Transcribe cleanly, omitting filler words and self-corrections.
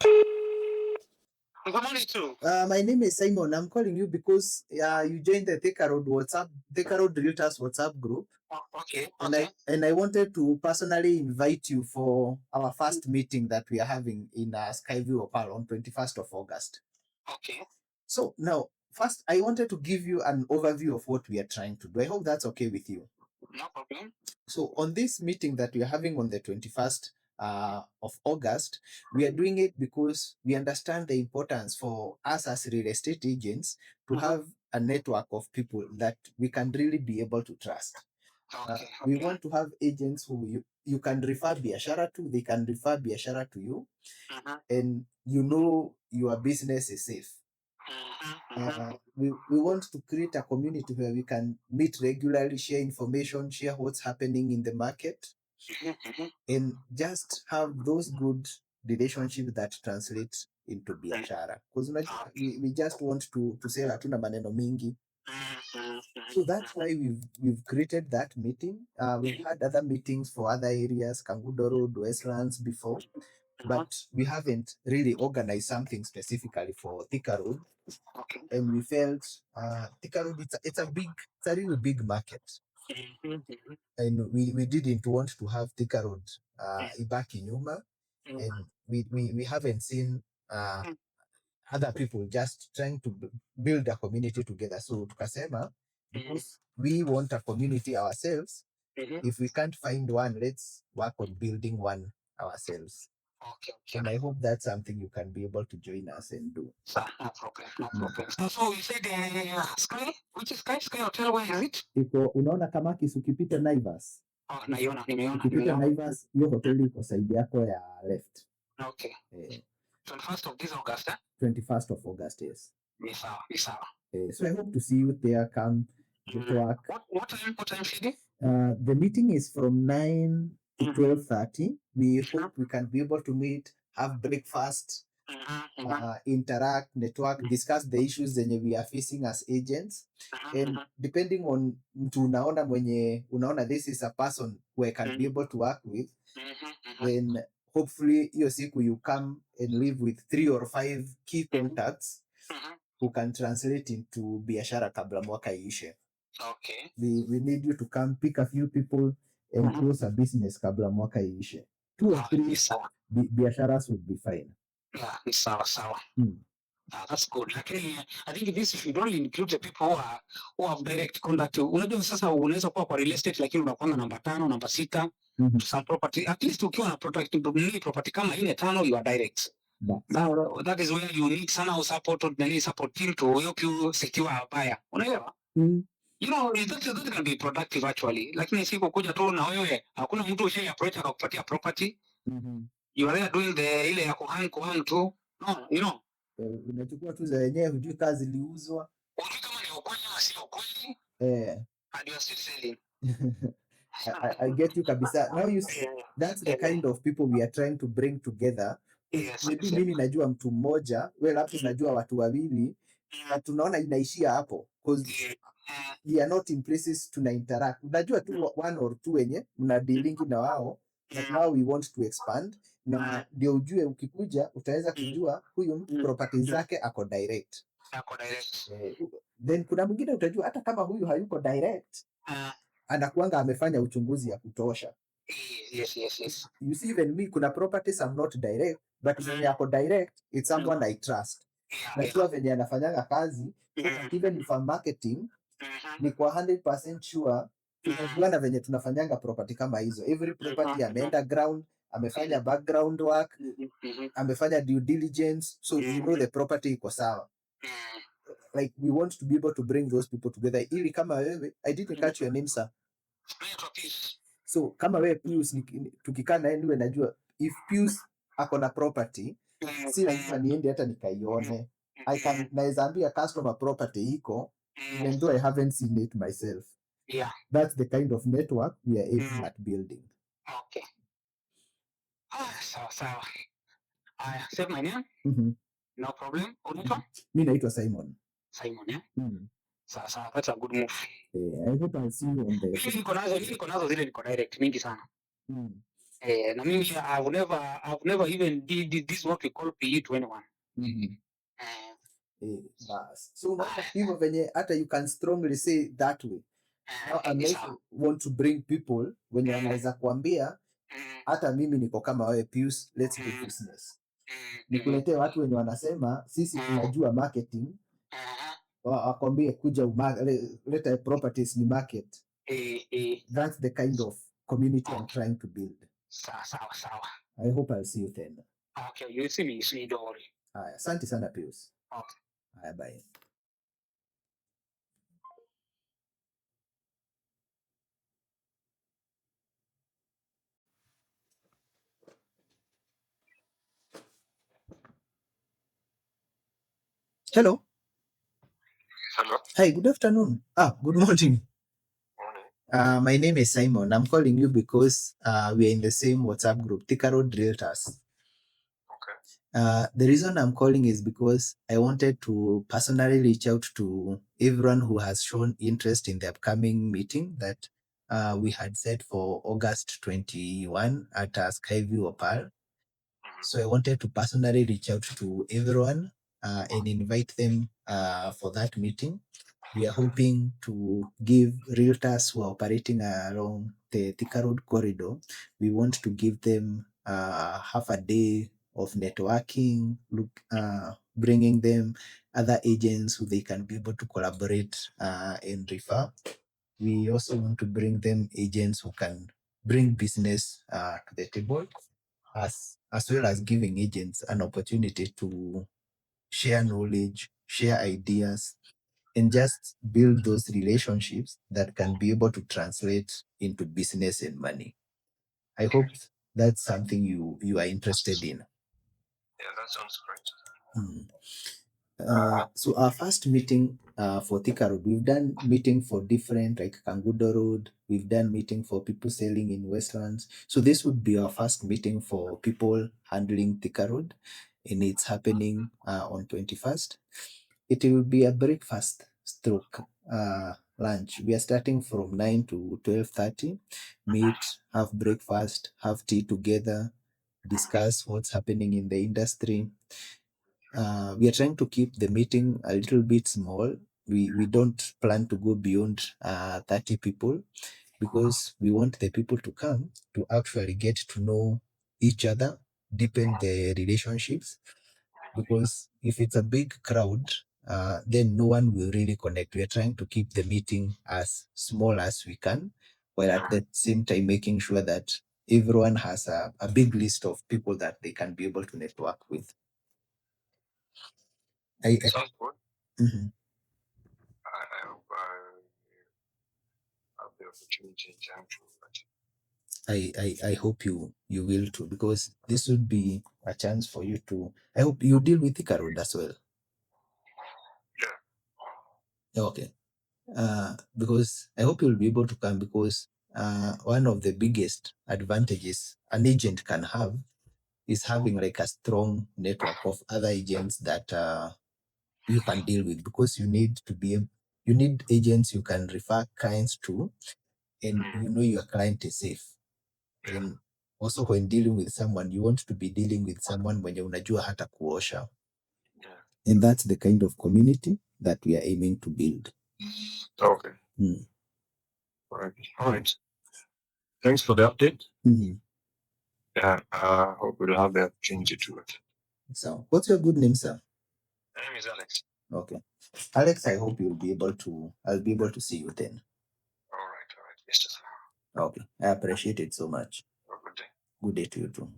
Good morning too. My name is Simon. I'm calling you because you joined the Thika Road Realtors WhatsApp group. Okay. And I wanted to personally invite you for our first meeting that we are having in Skyview Opal on 21st of August. Okay. So now, first, I wanted to give you an overview of what we are trying to do. I hope that's okay with you. No problem. So on this meeting that we are having on the 21st of August, we are doing it because we understand the importance for us as real estate agents to have a network of people that we can really be able to trust. We want to have agents who you can refer biashara to, they can refer biashara to you, and you know your business is safe. We want to create a community where we can meet regularly, share information, share what's happening in the market, and just have those good relationships that translate into biashara. Because we just want to say hatuna maneno mingi. So that's why we've created that meeting. We've had other meetings for other areas, Kangudo Road, Westlands before, but we haven't really organized something specifically for Thika Road. Okay. And we felt Thika Road, it's a really big market. And we didn't want to have Thika Road ibaki nyuma, and we haven't seen other people just trying to build a community together. So tukasema, because we want a community ourselves, if we can't find one, let's work on building one ourselves. Okay. And I hope that's something you can be able to join us and do. No problem. No problem. So you said Sky? Which is Sky? Sky Hotel, where is it? Iko, unaona kama ukipita Naivas. Naiona. Ukipita Naivas, hiyo hoteli iko side yako ya left. Okay. 21st of this August, 21st of August, yes. Ni sawa. So I hope to see you there. Come get work. What time should it? The meeting is from 9 to 12:30. We hope we can be able to meet, have breakfast, interact, network, discuss the issues zenye we are facing as agents. And depending on mtu unaona this is a person who I can be able to work with, then hopefully hiyo siku you come and live with 3 or 5 key contacts who can translate into biashara kabla mwaka iishe. Okay. We need you to come pick a few people and close a business kabla mwaka iishe. 2 or 3 biasharas would be fine. Yeah, ni sawa. That's good. Lakini I think this should only include the people who have direct contact. Unajua sasa unaweza kuwa kwa real estate lakini unakuwa namba 5, namba 6 some property. At least ukiwa na property kama ile 5 you are direct. Now that is where you need sana support team to help you secure a buyer. Unaelewa? You know, that can be productive actually. Lakini siku kuja tu na wewe hakuna mtu ushaye approach akakupatia property. You are there doing the ile ya kuhang tu. No, you know. Unachukua tu za wenyewe, hujui kazi iliuzwa. Hujui kama ni ukweli au si ukweli. And you are still selling. I get you kabisa. Now you see, that's the kind of people we are trying to bring together. Yes, maybe mimi najua mtu mmoja, wewe hapo unajua watu wawili, na tunaona inaishia hapo because we are not in places tuna interact. Unajua tu 1 or 2 wenye mna dealing na wao, but now we want to expand, na ndio ujue ukikuja utaweza kujua huyu mtu property zake ako direct. Then kuna mwingine utajua hata kama huyu hayuko direct, anakuanga amefanya uchunguzi ya kutosha. Yes. You see, even me, kuna properties I'm not direct, but when yako direct, it's someone I trust. Najua venye anafanyanga kazi, even if I'm marketing, ni kwa 100% sure, tunajuana venye tunafanyanga property kama hizo. Every property ameenda ground, amefanya background work, amefanya due diligence, so you know the property iko sawa. Like, we want to be able to bring those people together. Ili kama wewe, I didn't catch your name, sir. So kama wewe Pius, tukikaa naye niwe najua if Pius ako na property, si lazima niende hata nikaione. Naweza ambia customer property iko, even though I haven't seen it myself. Yeah. That's the kind of network we are aiming at building. Okay. Sawa. Say my name? No problem. Unaitwa? Mimi naitwa Simon. Simon, yeah? Sawa, that's a good move. I hope I'll see you on the... Niko nazo zile niko direct mingi sana. Na mimi I've never even did this what we call PE to anyone. Bas. So unaona hivyo venye hata you can strongly say that way. Now, unless you want to bring people wenye wanaweza kuambia hata mimi niko kama wewe Pius, let's do business. Nikuletee watu wenye wanasema sisi tunajua marketing, wakwambie kuja leta properties ni market. That's the kind of community I'm trying to build. Sawa. I hope I'll see you then. Okay, you see me, don't worry. Asante sana Pius. Okay. Bye. Hello. Hi, good afternoon. Good morning. My name is Simon. I'm calling you because we are in the same WhatsApp group, Thika Road Realtors. The reason I'm calling is because I wanted to personally reach out to everyone who has shown interest in the upcoming meeting that we had set for August 21 at Skyview Opal. So I wanted to personally reach out to everyone and invite them for that meeting. We are hoping to give realtors who are operating along the Thika Road corridor, we want to give them half a day of networking, bringing them other agents who they can be able to collaborate and refer. We also want to bring them agents who can bring business to the table, as well as giving agents an opportunity to share knowledge, share ideas, and just build those relationships that can be able to translate into business and money. I hope that's something you are interested in. Yeah, that sounds great. So our first meeting for Thika Road, we've done meeting for different, like Kangudo Road, we've done meeting for people selling in Westlands. So this would be our first meeting for people handling Thika Road, and it's happening on 21st. It will be a breakfast stroke lunch. We are starting from 9 to 12:30. Meet, have breakfast, have tea together, discuss what's happening in the industry. We are trying to keep the meeting a little bit small. We don't plan to go beyond 30 people because we want the people to come to actually get to know each other, deepen the relationships. Because if it's a big crowd, then no one will really connect. We are trying to keep the meeting as small as we can, while at the same time making sure that everyone has a big list of people that they can be able to network with. Sounds good. Mhm. I hope I have the opportunity in time to. I hope you will too, because this would be a chance for you to. I hope you deal with Thika Road as well. Yeah. Okay. Because I hope you'll be able to come, because one of the biggest advantages an agent can have is having like a strong network of other agents that you can deal with, because you need agents you can refer clients to, and you know your client is safe. And also when dealing with someone, you want to be dealing with someone mwenye unajua hata kuosha. Yeah. And that's the kind of community that we are aiming to build. Okay. All right. Thanks for the update. Yeah, I hope we'll have the opportunity to it. So, what's your good name, sir? My name is Alex. Okay. Alex, I hope I'll be able to see you then. All right. Yes, sir. Okay. I appreciate it so much. Have a good day. Good day to you too.